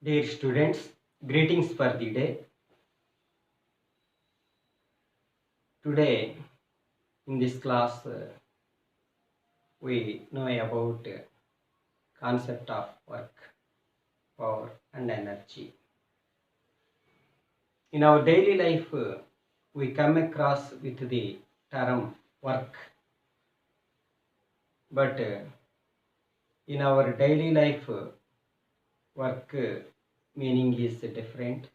Dear students, greetings for the day. Today in this class we know about concept of work, power and energy. In our daily life we come across with the term work, but in our daily life work meaning is different,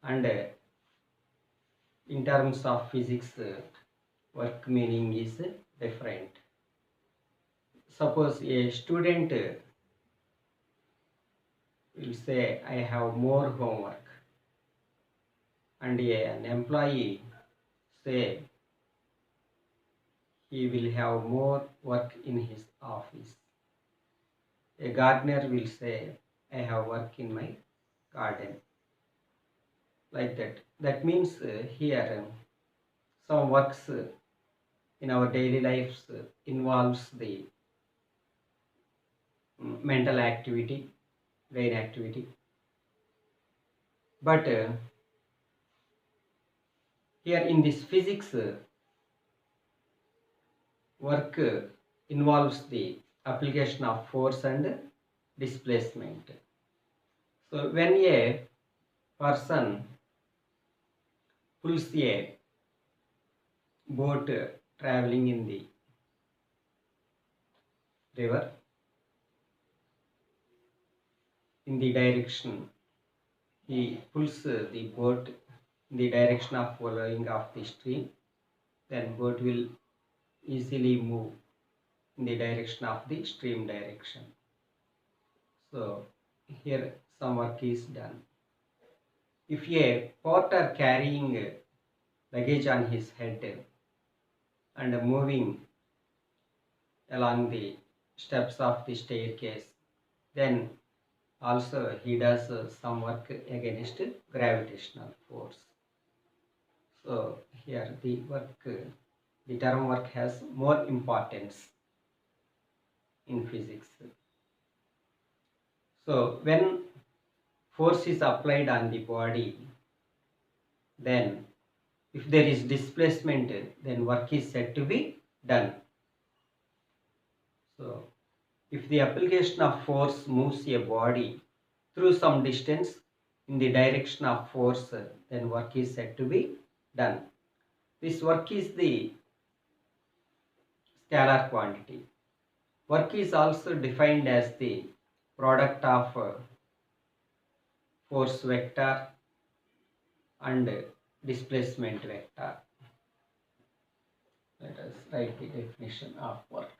and in terms of physics work meaning is different. Suppose a student will say I have more homework, and an employee say he will have more work in his office. A gardener will say I have work in my garden. Like that. That means here some works in our daily lives involves the mental activity, brain activity. But here in this physics, work involves the application of force and displacement. So when a person pulls a boat traveling in the river in the direction, he pulls the boat in the direction of following of the stream, then boat will easily move in the direction of the stream direction. So here some work is done. If a porter carrying luggage on his head and moving along the steps of the staircase, then also he does some work against gravitational force. So here the term work has more importance in physics. So when force is applied on the body, then if there is displacement, then work is said to be done. So if the application of force moves a body through some distance in the direction of force, then work is said to be done. This work is the scalar quantity. Work is also defined as the product of force vector and displacement vector. Let us write the definition of work.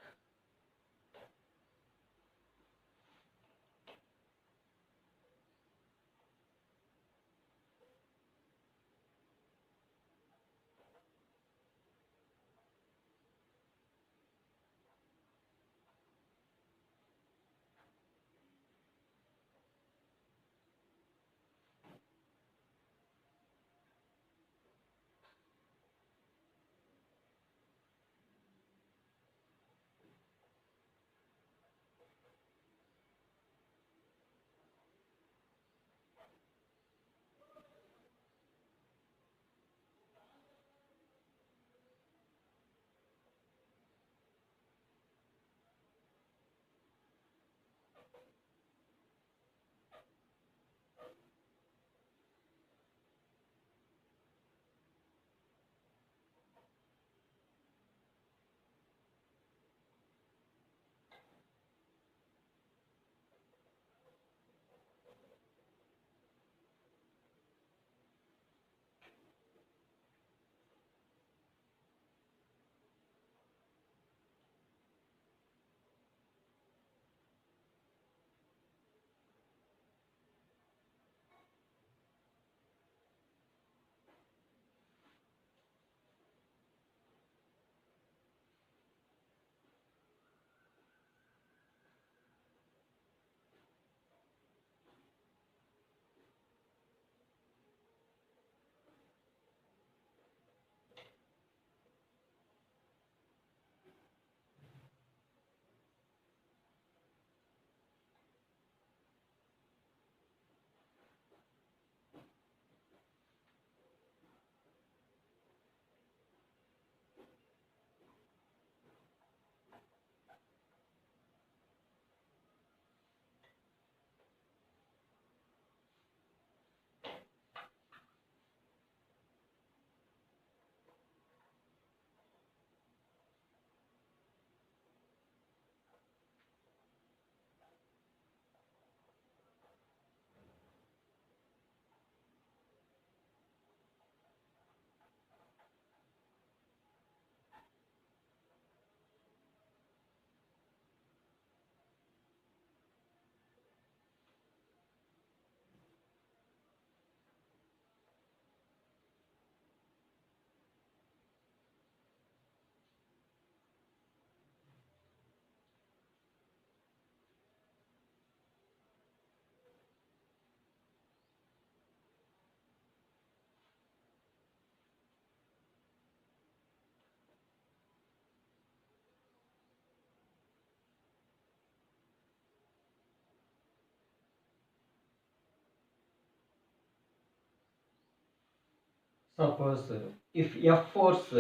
Suppose if F force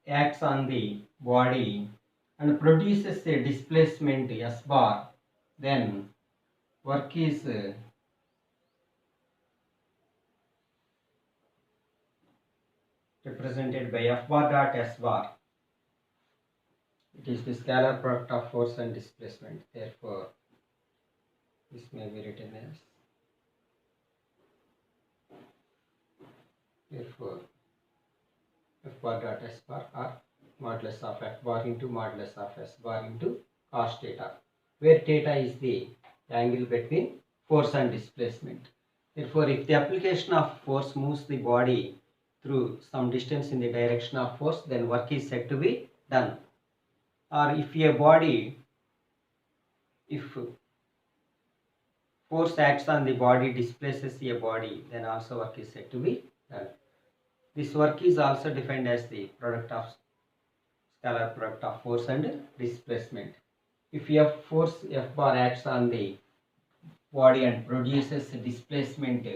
acts on the body and produces a displacement S bar, then work is represented by F bar dot S bar. It is the scalar product of force and displacement. Therefore, this may be written as, therefore, F bar dot S bar or modulus of F bar into modulus of S bar into cos theta, where theta is the angle between force and displacement. Therefore, if the application of force moves the body through some distance in the direction of force, then work is said to be done. Or if a body, if force acts on the body, displaces a body, then also work is said to be done. This work is also defined as the product of scalar product of force and displacement. If F force F bar acts on the body and produces displacement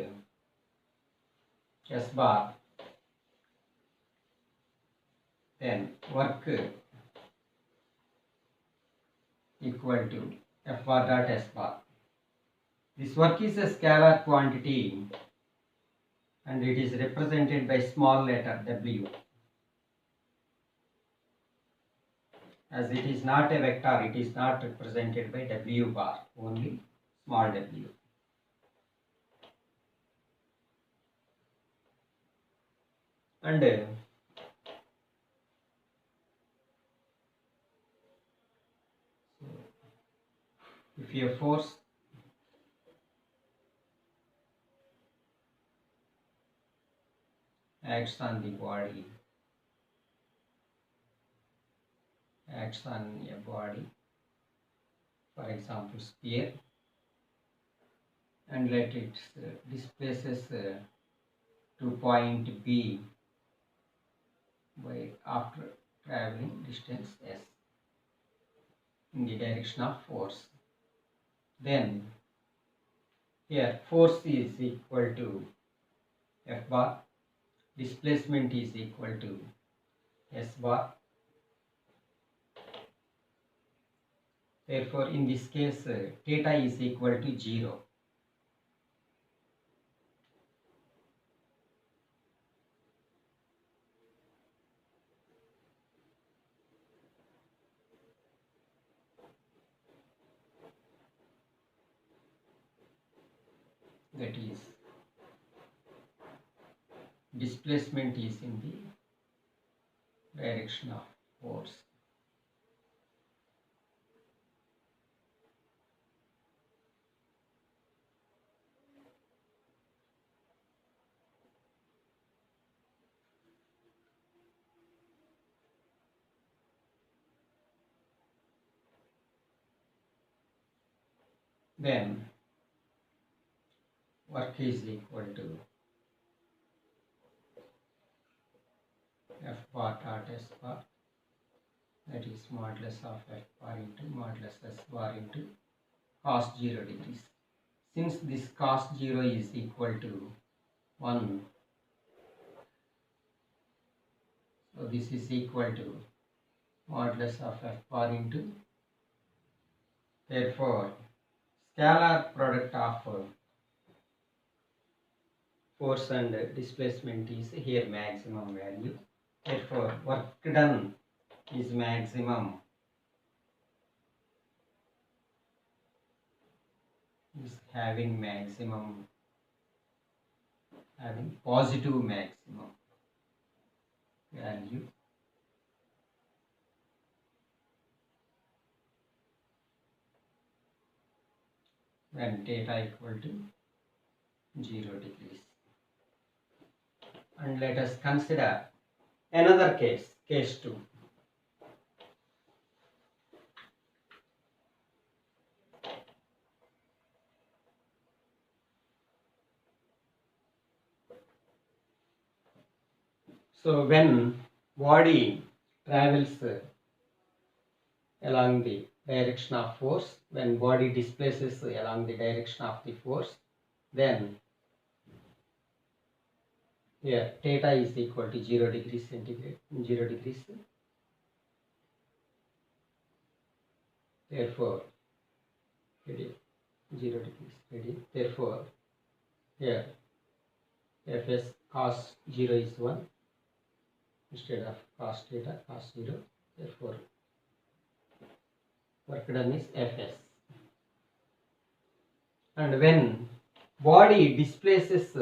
S bar, then work equal to F bar dot S bar. This work is a scalar quantity and it is represented by small letter w. As it is not a vector, it is not represented by w bar, only small w. And if a force acts on the body, for example sphere, and let it displaces to point B by after traveling distance S in the direction of force, then here force is equal to F bar, displacement is equal to S bar. Therefore, in this case, theta is equal to 0. That is, displacement is in the direction of force. Then work is equal to F bar dot S bar, that is modulus of F bar into modulus S bar into cos 0 degrees. Since this cos 0 is equal to 1, so this is equal to modulus of F bar into, therefore scalar product of force and displacement is here maximum value. Therefore, work done is maximum, is having positive maximum value when theta equal to 0 degrees. And let us consider another case, case 2. So when body travels along the direction of force, when body displaces along the direction of the force, then here theta is equal to 0 degrees centigrade, 0 degrees. Therefore, 0 degrees radian. Therefore, here Fs cos 0 is 1 instead of cos theta, cos 0. Therefore, work done is Fs. And when body displaces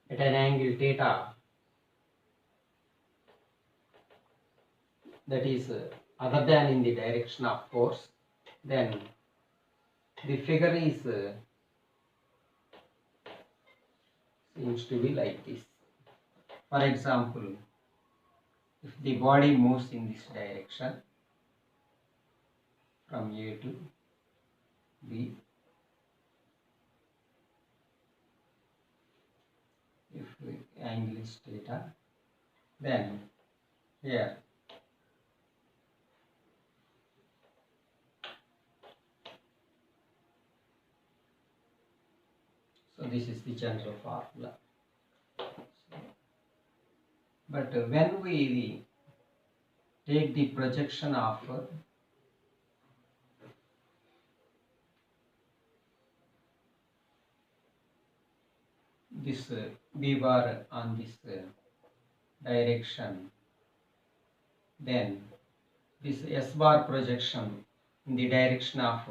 at an angle theta, that is other than in the direction of force, then the figure is seems to be like this. For example, if the body moves in this direction from A to B, if the angle is theta, then here so this is the general formula. But when we take the projection of this B bar on this direction, then this S bar projection in the direction of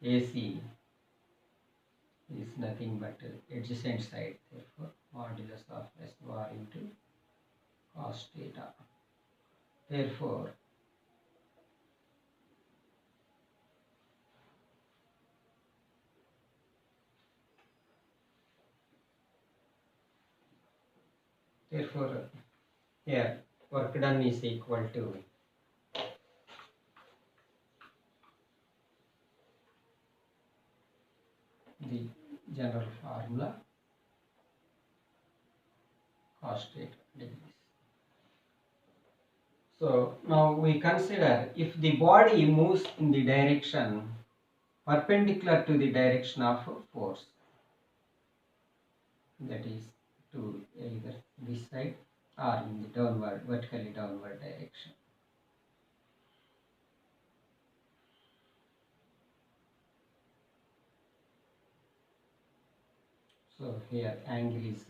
AC is nothing but adjacent side. Therefore, modulus of S bar into cos theta. Therefore, here work done is equal to the general formula cos theta degrees. So now we consider if the body moves in the direction perpendicular to the direction of force, that is to either this side or in the downward, vertically downward direction. So here angle is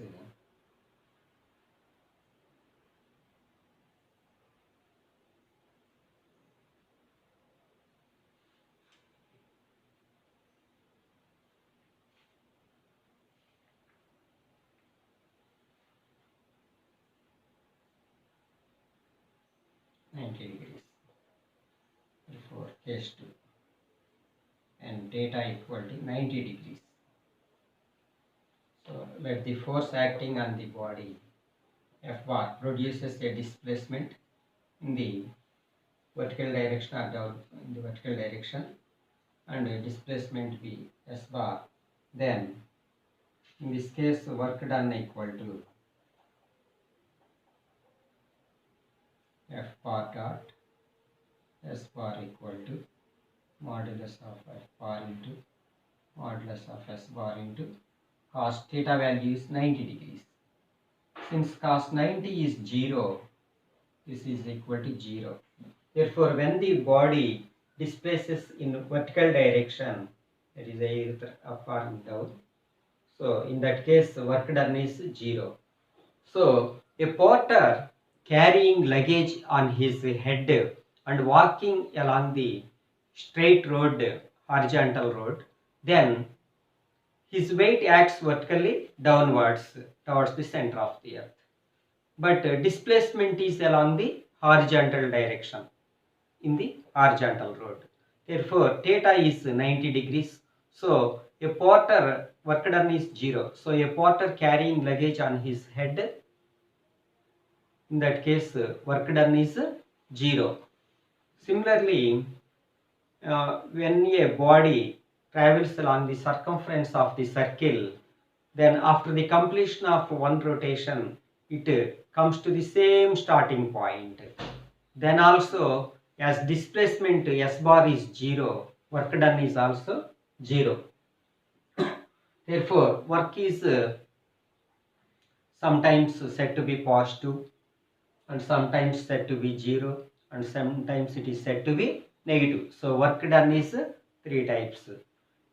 90 degrees. Therefore, case 2 and theta equal to 90 degrees. So let the force acting on the body F bar produces a displacement in the vertical direction or down in the vertical direction, and a displacement B S bar. Then in this case work done equal to F bar dot S bar equal to modulus of F bar into modulus of S bar into cos theta value is 90 degrees. Since cos 90 is 0, this is equal to 0. Therefore, when the body displaces in vertical direction, that is either up or down, so in that case work done is 0. So a porter carrying luggage on his head and walking along the straight road, horizontal road, then his weight acts vertically downwards towards the center of the earth. But displacement is along the horizontal direction in the horizontal road. Therefore, theta is 90 degrees. So a porter work done is 0. So a porter carrying luggage on his head, in that case work done is 0. Similarly, when a body travels along the circumference of the circle, then after the completion of one rotation, it comes to the same starting point. Then also, as displacement S bar is 0, work done is also 0. Therefore, work is sometimes said to be positive, and sometimes said to be 0, and sometimes it is said to be negative. So work done is three types: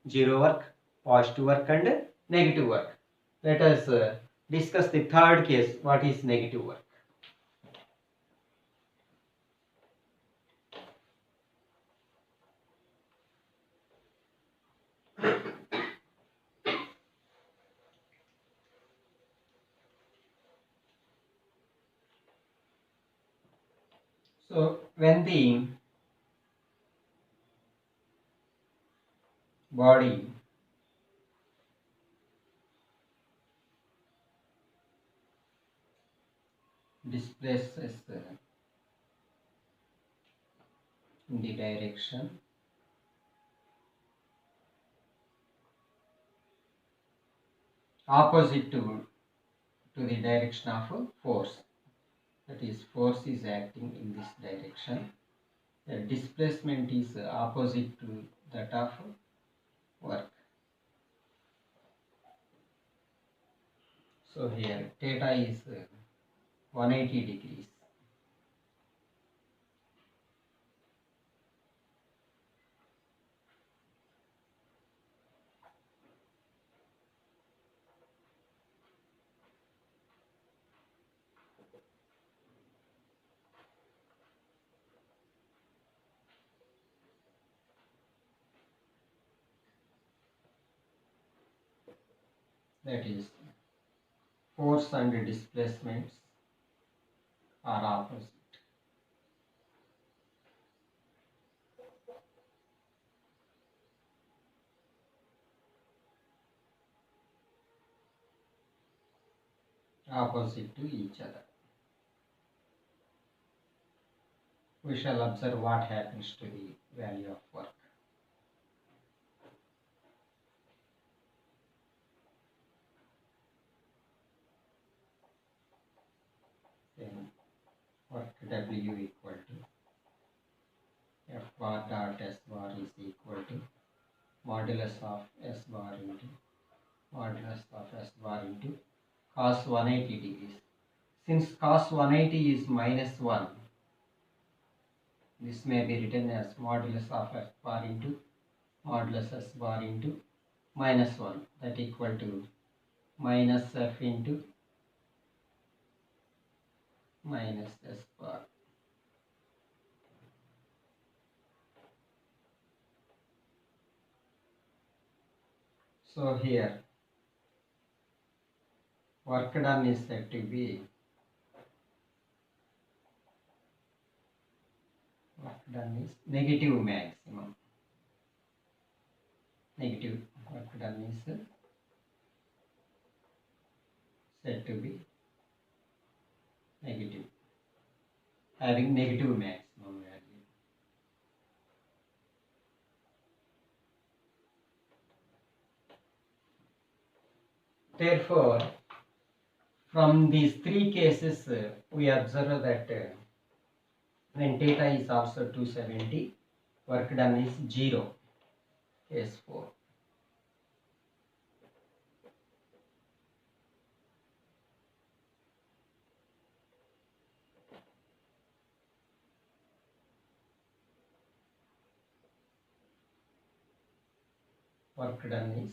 zero work, positive work, and negative work. Let us discuss the third case. What is negative work? So when the body displaces in the direction opposite to the direction of force, that is, force is acting in this direction, the displacement is opposite to that of work. So here theta is 180 degrees. That is, force and displacements are opposite. Opposite to each other. We shall observe what happens to the value of work. Then work W equal to F bar dot S bar is equal to modulus of S bar into modulus of S bar into cos 180 degrees. Since cos 180 is minus 1, this may be written as modulus of S bar into modulus S bar into minus 1, that equal to minus F into minus S bar. So here work done is said to be negative maximum. Negative work done is said to be negative, having negative maximum value. Therefore, from these three cases, we observe that when theta is also 270, work done is 0, case 4. Work done is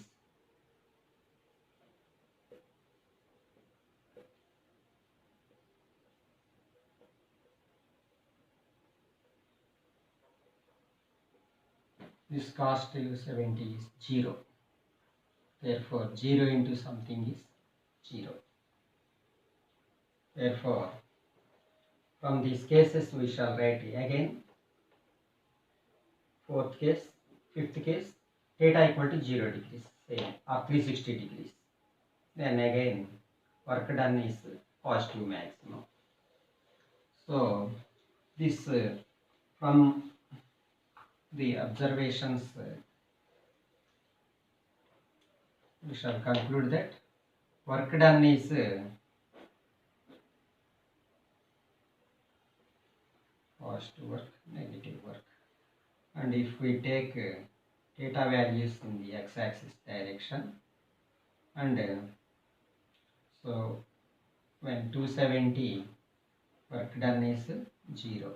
this cos 270 is 0. Therefore, 0 into something is 0. Therefore, from these cases we shall write again fourth case, fifth case, theta equal to 0 degrees, same, or 360 degrees. Then again, work done is positive maximum. So, this from the observations, we shall conclude that work done is positive work, negative work. And if we take theta values in the x-axis direction, and so when 270 work done is 0.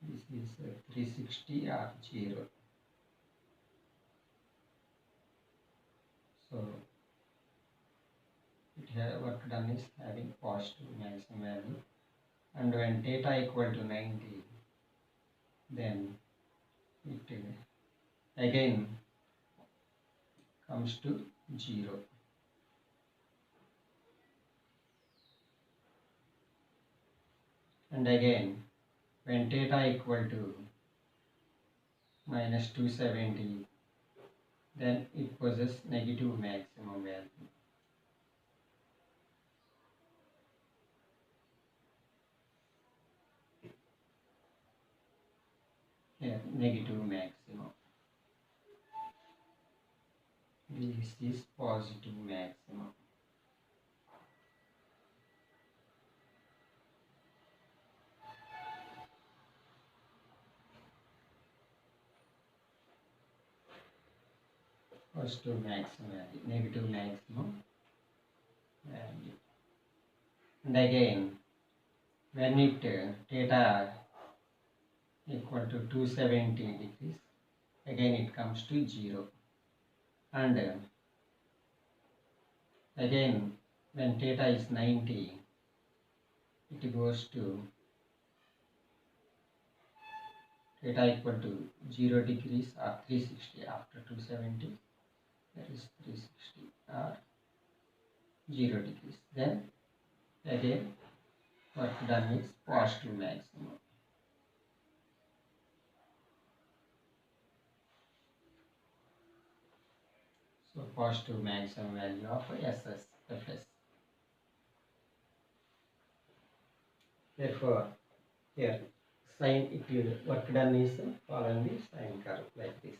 This is 360 or 0. So work done is having positive maximum value, and when theta equal to 90, then it again comes to 0. And again when theta equal to minus 270, then it possesses negative maximum value. Here negative maximum. This is positive maximum. Positive maximum value, negative maximum value. And again when it theta equal to 270 degrees, again it comes to 0. And again when theta is 90, it goes to theta equal to 0 degrees or 360 after 270. That is 360 or 0 degrees. Then again work done is positive maximum. So positive maximum value of Fs. Therefore here sine work done is following the sine curve like this.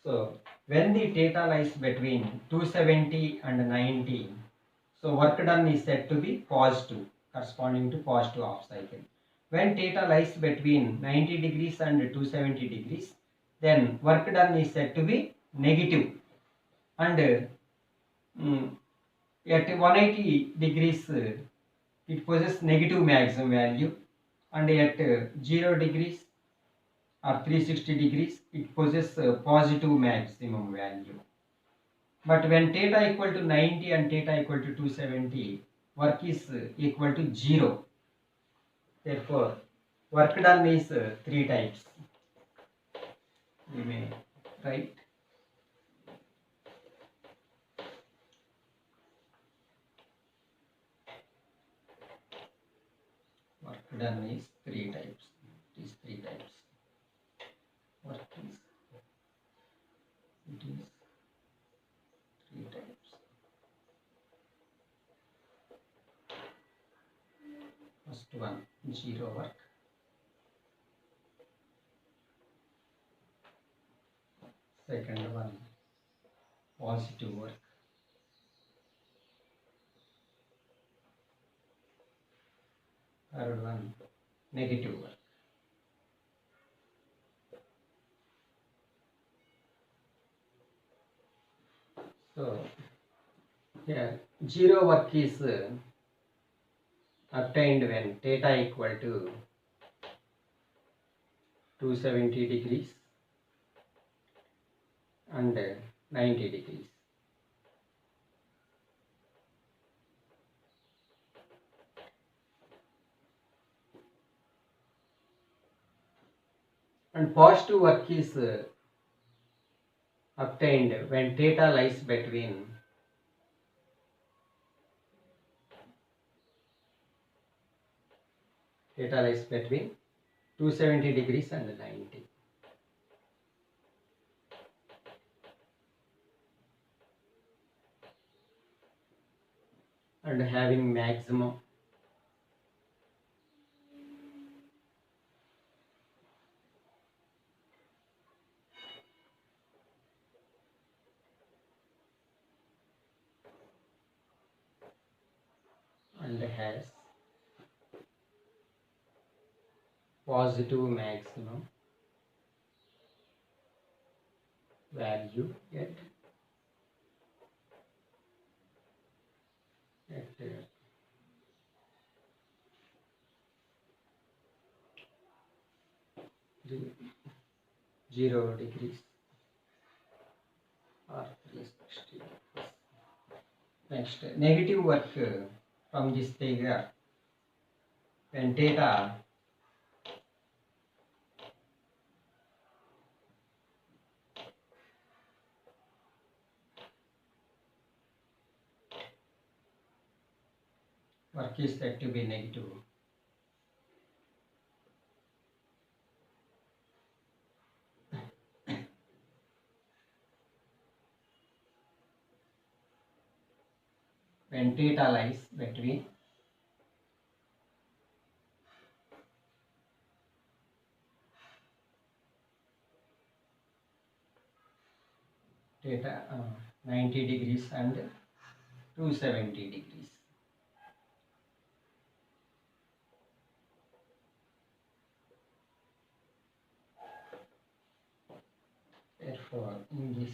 So when the theta lies between 270 and 90, so work done is said to be positive, corresponding to positive half cycle. When theta lies between 90 degrees and 270 degrees, then work done is said to be negative. And at 180 degrees, it possesses negative maximum value, and at 0 degrees or 360 degrees, it possesses positive maximum value. But when theta equal to 90 and theta equal to 270, work is equal to 0. Therefore, work done is 3 types. We may write. Work done is 3 types. It is 3 types. Work is, it is 3 types. First one, 0 work. Second one, positive work. Third one, negative work. So here 0 work is obtained when theta equal to 270 degrees and 90 degrees. And positive work is obtained when theta lies between 270 degrees and 90. And having maximum and has positive maximum value at 0 degrees or 360 degrees. Next, negative work from this figure when theta work is said to be negative. When theta lies between theta 90 degrees and 270 degrees. Therefore, in this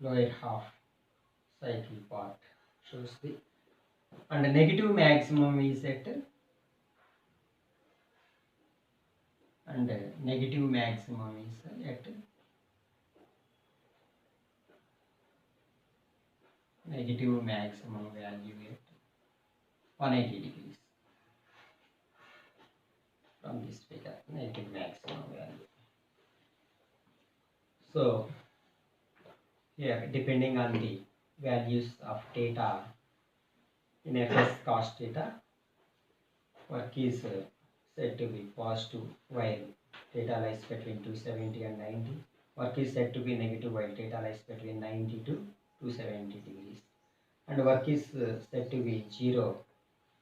lower half cycle part shows the and the negative maximum is at and negative maximum is at negative maximum value at 180 degrees from this figure, negative maximum value. So here, depending on the values of theta in fs cos theta, work is said to be positive while theta lies between 270 and 90. Work is said to be negative while theta lies between 90 to 270 degrees. And work is said to be 0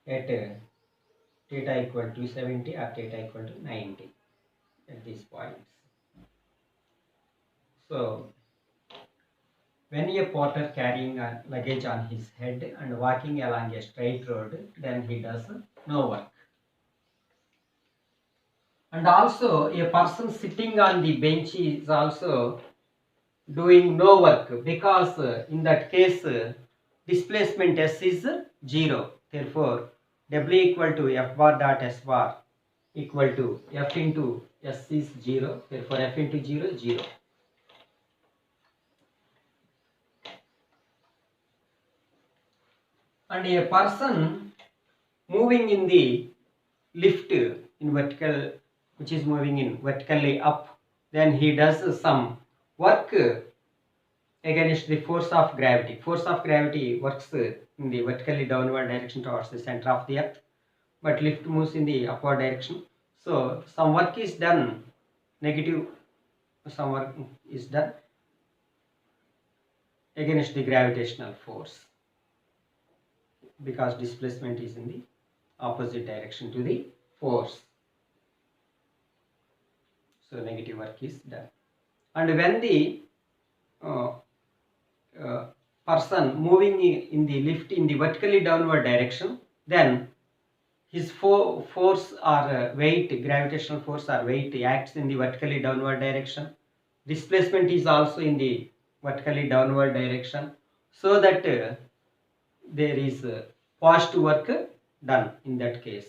at theta equal to 270 or theta equal to 90 at these points. So, when a porter carrying a luggage on his head and walking along a straight road, then he does no work. And also, a person sitting on the bench is also doing no work because in that case, displacement S is 0. Therefore, W equal to F bar dot S bar equal to F into S is 0. Therefore, F into 0, 0. And a person moving in the lift in vertical, which is moving in vertically up, then he does some work against the force of gravity. Force of gravity works in the vertically downward direction towards the center of the earth, but lift moves in the upward direction. So some work is done, negative, some work is done against the gravitational force because displacement is in the opposite direction to the force. So negative work is done. And when the person moving in the lift in the vertically downward direction, then his force or weight, gravitational force or weight acts in the vertically downward direction. Displacement is also in the vertically downward direction, so that there is positive work done in that case.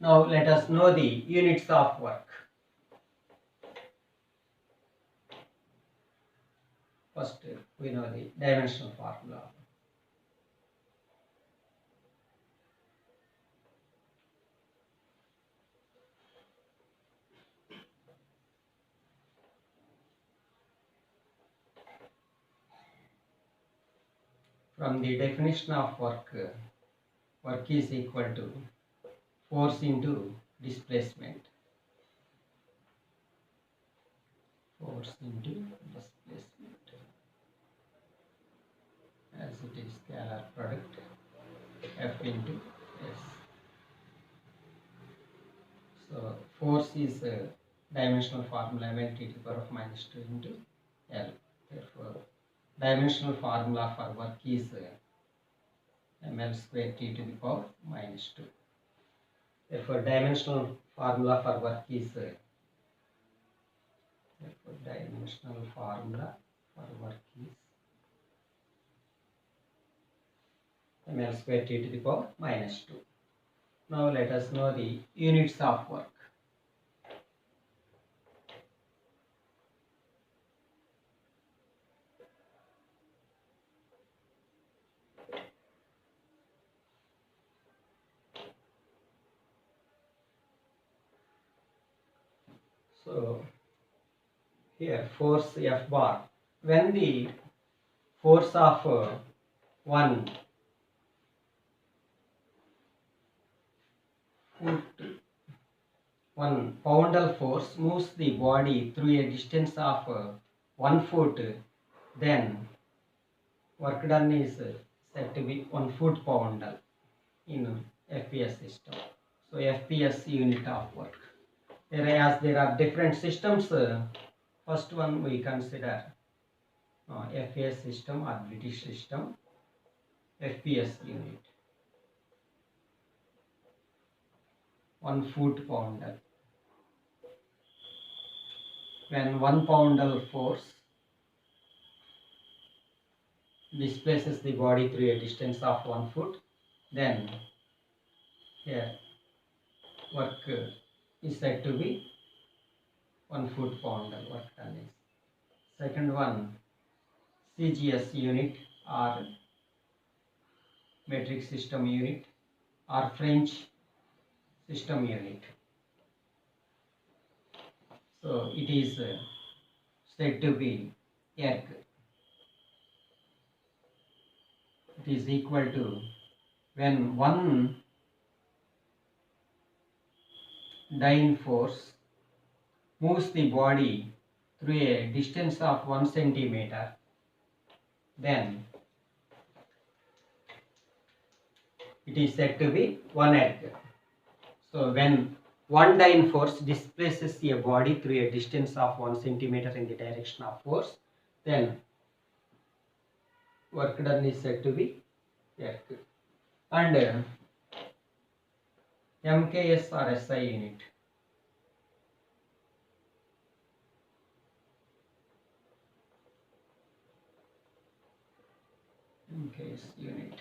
Now let us know the units of work. First we know the dimensional formula. From the definition of work, work is equal to force into displacement. Force into displacement, as it is scalar product F into S. So force is dimensional formula ml t to the power of minus 2 into L. Therefore, dimensional formula for work is ml square t to the power minus 2. Therefore, dimensional formula for work is dimensional formula for work is ml square t to the power minus 2. Now let us know the units of work. So here force F bar. When the force of one foot, one poundal force moves the body through a distance of 1 foot, then work done is said to be 1 foot poundal in FPS system. So FPS unit of work. Whereas there are different systems, first one we consider FAS system or British system, FPS unit, 1 foot poundal. When 1 poundal force displaces the body through a distance of 1 foot, then here work is said to be 1 foot poundal work done is. Second one, CGS unit or metric system unit or French system unit. So it is said to be erg. It is equal to when one dying force moves the body through a distance of 1 centimeter, then it is said to be 1 erg. So when one dying force displaces a body through a distance of 1 centimeter in the direction of force, then work done is said to be erg. And MKS or SI unit. MKS unit.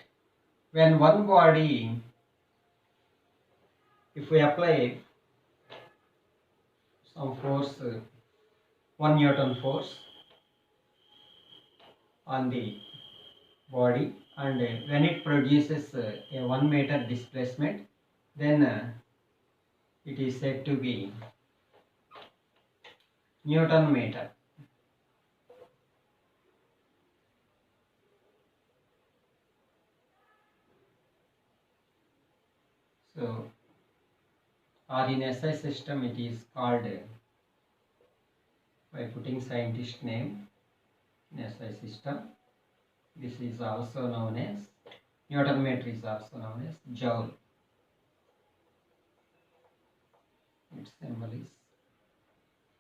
When one body, if we apply some force, 1 Newton force on the body, and when it produces a 1 meter displacement, then it is said to be Newton meter. So, or in SI system it is called by putting scientist name in SI system. This is also known as Newton meter, is also known as joule. Its symbol is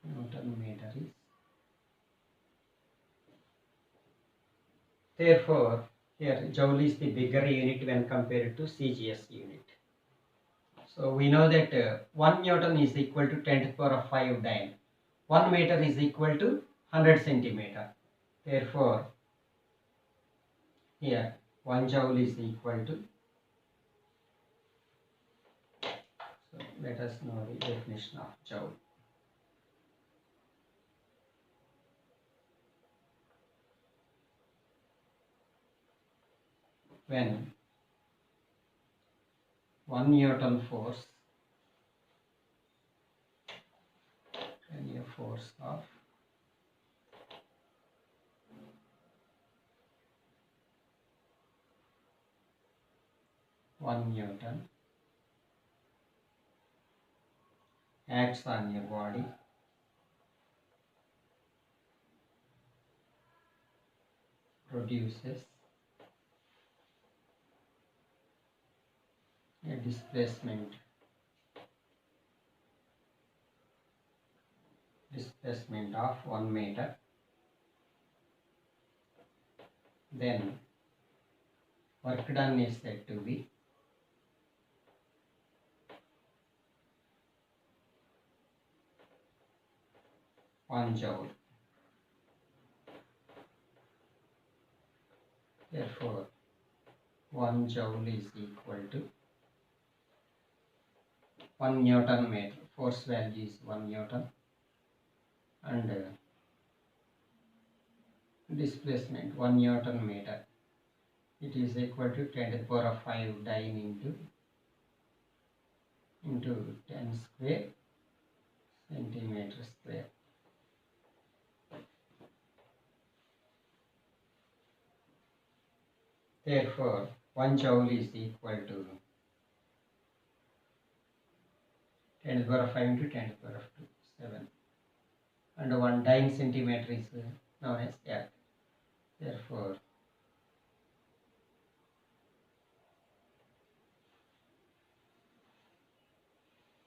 Newton meter is. Therefore, here joule is the bigger unit when compared to CGS unit. So we know that 1 Newton is equal to 10 to the power of 5 dyne. 1 meter is equal to 100 centimeter. Therefore, here 1 joule is equal to. So let us know the definition of joule. When 1 Newton force, and a force of 1 Newton acts on a body, produces a displacement of 1 meter, then work done is said to be one joule. Therefore, 1 joule is equal to 1 Newton meter. Force value is 1 Newton, and displacement 1 Newton meter. It is equal to 10 to the power of 5 dyne into 10 square centimeter square. Therefore, 1 joule is equal to 10 to the power of 5 into 10 to the power of 2, 7. And 1 dyne centimeter is known as erg. Therefore,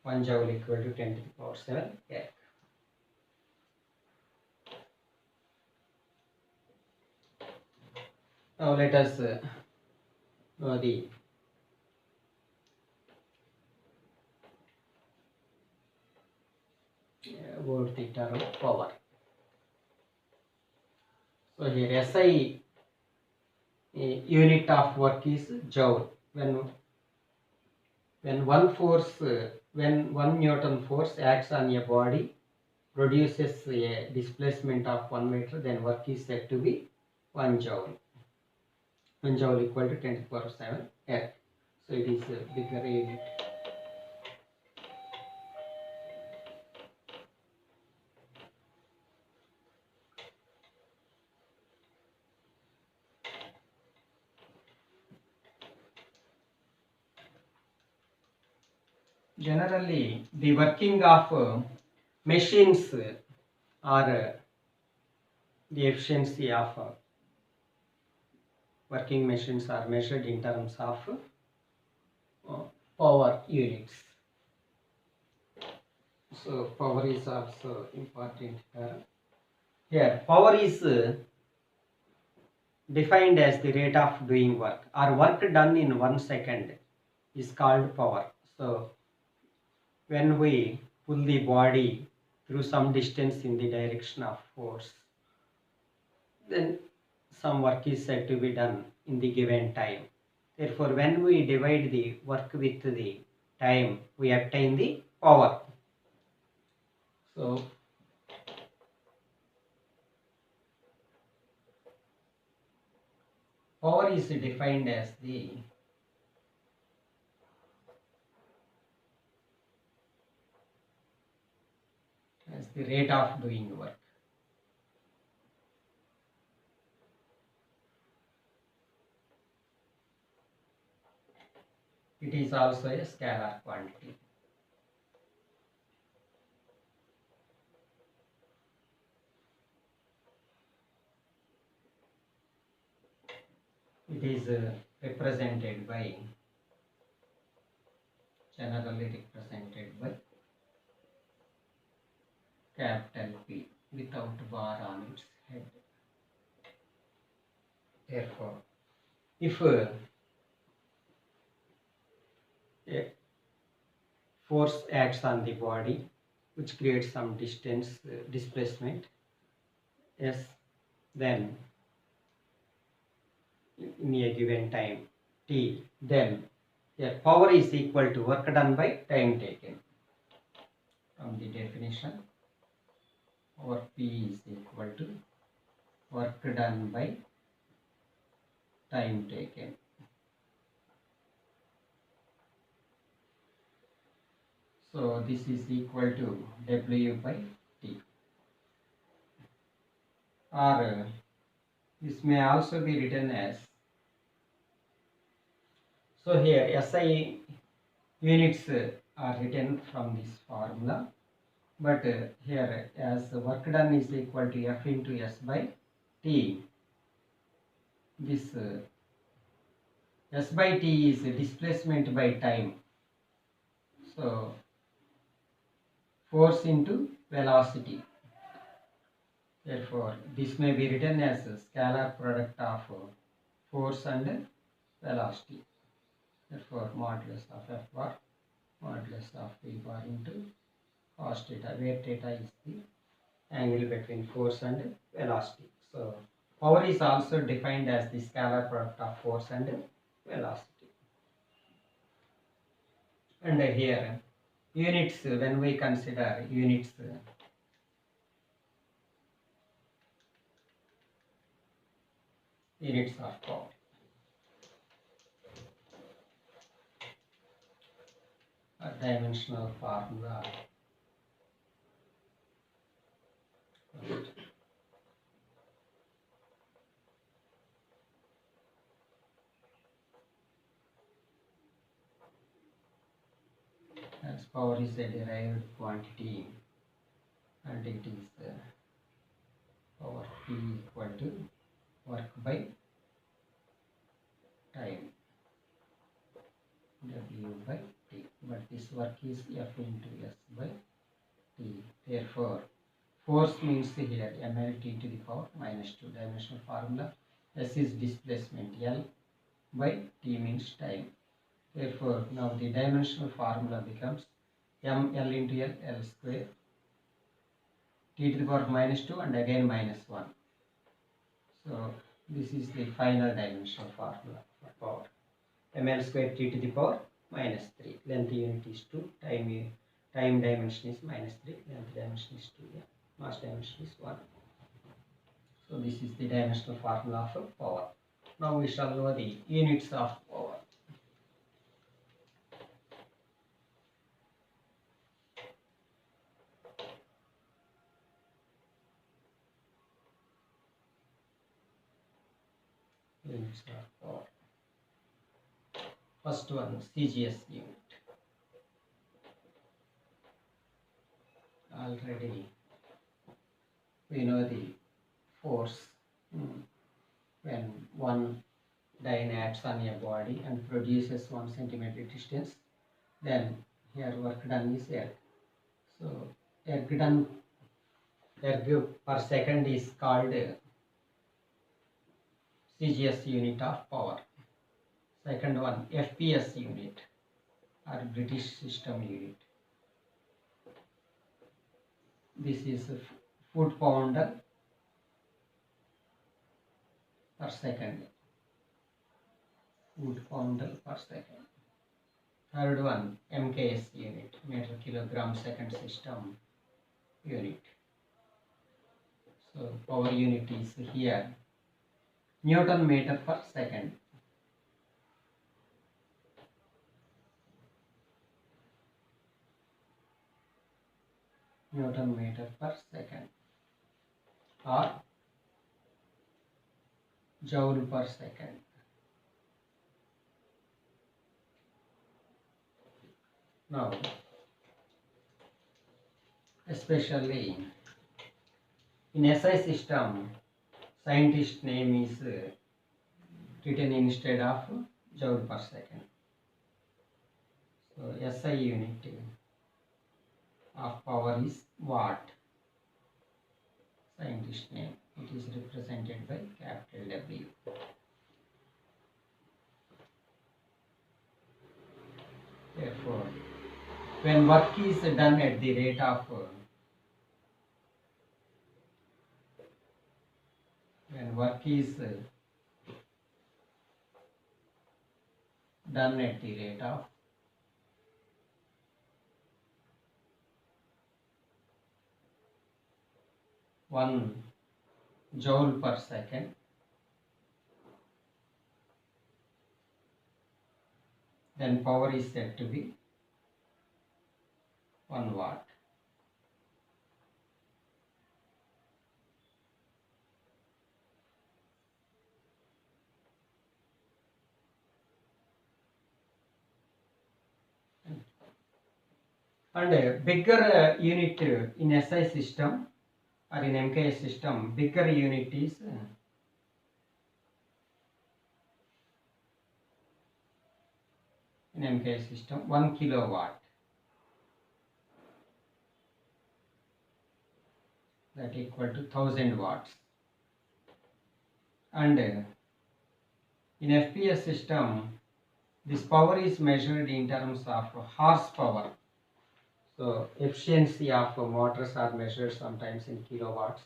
one joule equal to 10 to the power 7 erg. Now let us know the about the term power. So here SI unit of work is joule. When one Newton force acts on a body, produces a displacement of 1 meter, then work is said to be 1 joule. 1 joule equal to 10 to the power 7 erg. So it is a bigger unit. Generally, the working of machines or the efficiency of working machines are measured in terms of power units. So power is also important here. Here, power is defined as the rate of doing work or work done in 1 second is called power. So when we pull the body through some distance in the direction of force, then some work is said to be done in the given time. Therefore, when we divide the work with the time, we obtain the power. So power is defined as the rate of doing work. It is also a scalar quantity. It is represented by, generally represented by capital P without bar on its head. Therefore, if a force acts on the body which creates some distance displacement S, then in a given time t, then power is equal to work done by time taken. From the definition, our P is equal to work done by time taken. So this is equal to W by T. Or this may also be written as, so here SI units are written from this formula, but here as work done is equal to F into S by T. This S by T is displacement by time. So force into velocity. Therefore, this may be written as a scalar product of force and velocity. Therefore, modulus of F bar, modulus of V bar into cos theta, where theta is the angle between force and velocity. So, power is also defined as the scalar product of force and velocity. And here, units, when we consider units, units of power. A dimensional formula. As power is a derived quantity and it is power P equal to work by time W by T, but this work is F into S by T. Therefore, force means here mLT to the power minus 2, dimensional formula. S is displacement, L by T means time. Therefore, now the dimensional formula becomes mL into L, L square, T to the power minus 2 and again minus 1. So, this is the final dimensional formula for power. mL square T to the power minus 3. Length unit is 2, time dimension is minus 3, length dimension is 2, mass dimension is 1. So this is the dimensional formula for power. Now we shall know the units of power. Units of power. First one, CGS unit. Already we know the force when one dyne acts on a body and produces 1 centimeter distance, then here work done is erg. So erg per second is called CGS unit of power. Second one, FPS unit or British system unit. This is foot pound per second. Foot pound per second. Third one, MKS unit, meter kilogram second system unit. So power unit is here Newton meter per second. Newton meter per second or joule per second. Now, especially in SI system, scientist name is written instead of joule per second. So SI unit of power is watt. Scientist name. It is represented by capital W. Therefore, when work is done at the rate of done at the rate of 1 joule per second, then power is said to be 1 watt. And a bigger unit in SI system or in MKS system, bigger unit is in MKS system 1 kilowatt. That equal to 1000 watts. And in FPS system, this power is measured in terms of horsepower. So efficiency of motors are measured sometimes in kilowatts,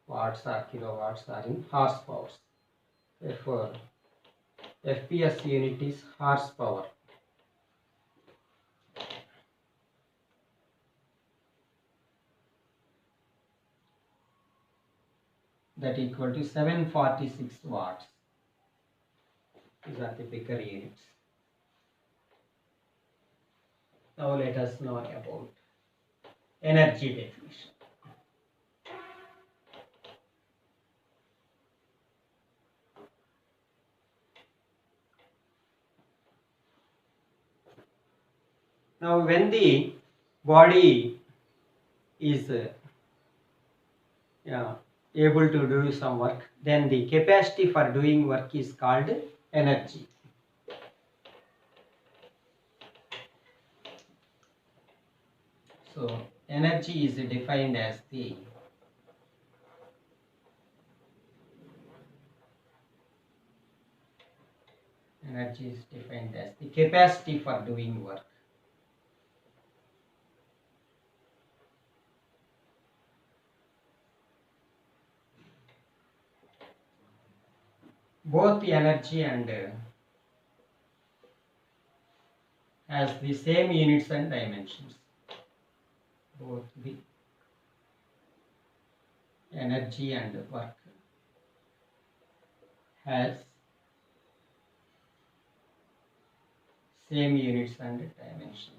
watts or kilowatts or in horsepower. Therefore, FPS unit is horsepower. that equal to 746 watts. These are the bigger units. Now let us know about energy definition. Now when the body is able to do some work, then the capacity for doing work is called energy. So energy is defined as the capacity for doing work. Both the energy and has the same units and dimensions. Both the energy and work has same units and dimensions.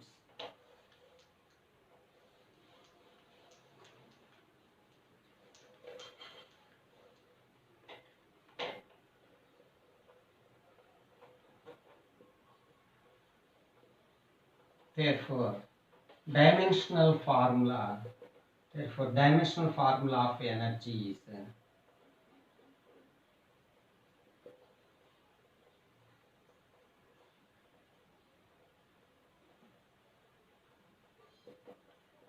Therefore, dimensional formula of energy is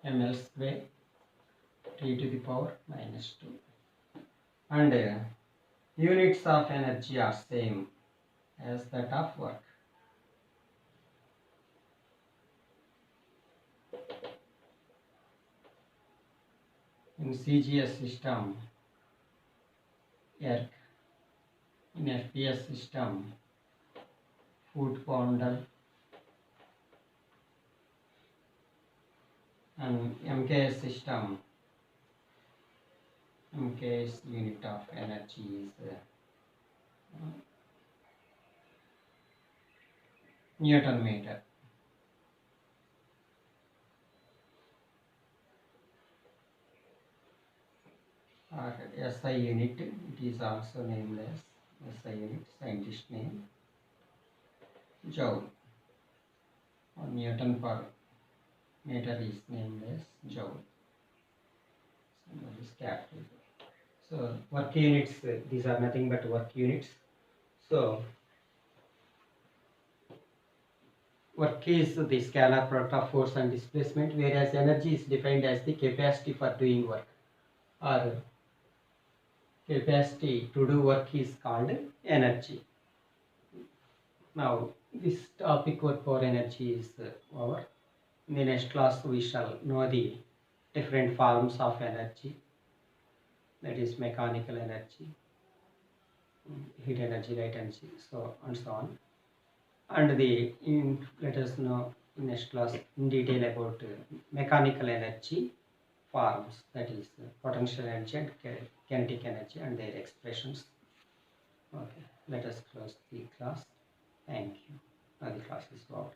ml square t to the power minus 2, and units of energy are same as that of work. In CGS system, erg; in FPS system, foot pound, and MKS system, MKS unit of energy is Newton meter. Or SI unit, it is also named as SI unit, scientist name, joule, or Newton per meter is named as joule. So that is capital. So work units, these are nothing but work units. So work is the scalar product of force and displacement, whereas energy is defined as the capacity for doing work, or capacity to do work is called energy. Now this topic work for energy is over. In the next class we shall know the different forms of energy, that is mechanical energy, heat energy, light energy, so and so on. And let us know in next class in detail about mechanical energy forms, that is potential energy and kinetic energy and their expressions. Okay, let us close the class. Thank you. Now the class is over.